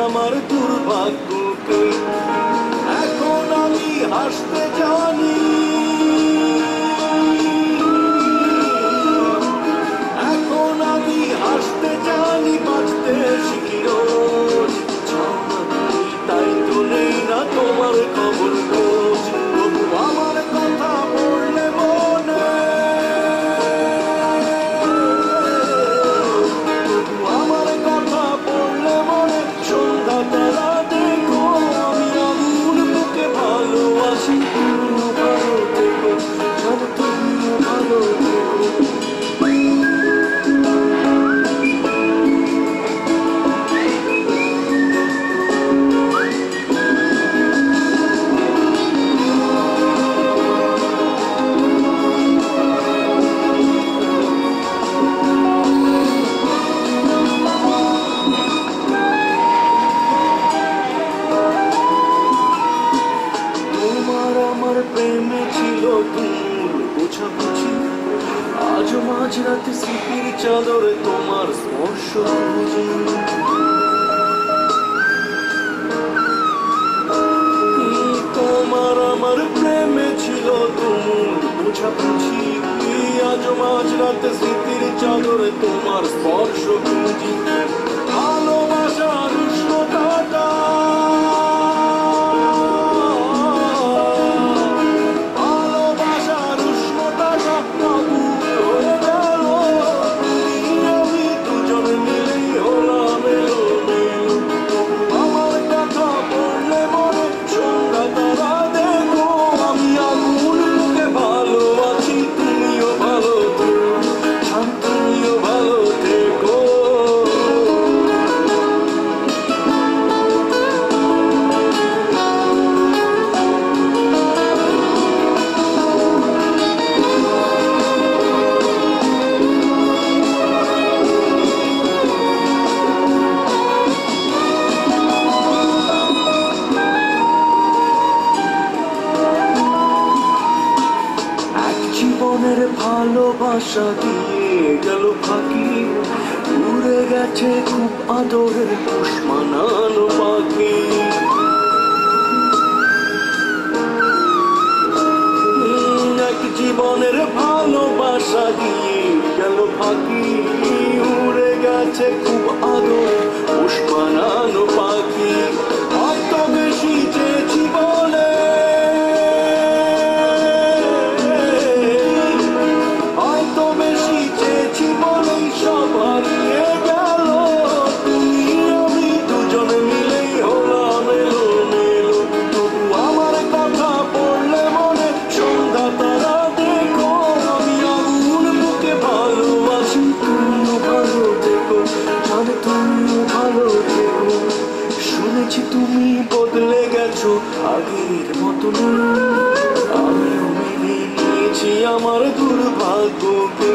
আমার দুর্ভাগ্যকে। এখন আমি হাসতে জানি, এখন আমি হাসতে জানি, বাঁচতে শিখি রোজ। তাই তো নেই না তোমার খবর খোঁজ, তবু আমার কথা পড়লে মনে, তবু আমার কথা পড়লে মনে। সন্ধ্যা তারা দেখো, আমি আগুন বুকে ভালোবাসি, তুমিও ভালো থেকো, সব তুমিও ভালো থেকো। আমার প্রেমে ছিল তুমুল বোঝাবুঝি, আজ মাঝরাতে স্মৃতির চাদরে তোমার স্পর্শ বুঝি। তোমার আমার প্রেমে ছিল তুমুল বোঝাবুঝি, আজ মাঝরাতে স্মৃতির চাদরে তোমার স্পর্শ বুঝি। ভালোবাসার উষ্ণতাটা, জীবনের ভালোবাসা দিয়ে গেল ফাঁকি, উড়ে গেছে খুব আদরের পোষ মানানো পাখি। এক জীবনের ভালোবাসা দিয়ে গেল ফাঁকি, উড়ে গেছে খুব আদরের পোষ মানানো পাখি। হয়তো বেশি চেয়েছি বলে, সব হারিয়ে গেল। তুমি আমি দুজন মিলেই হলাম এলোমেলো, তবু আমার কথা পড়লে মনে। সন্ধ্যা তারা দেখো, আমি আগুন বুকে ভালোবাসি, তুমিও ভালো থেকো, জানে তুমিও ভালো থেকো। শুনেছি তুমি বদলে গেছো, আগের মতো নয়। আমিও মেনে নিয়েছি আমার দুর্ভাগ্যকে।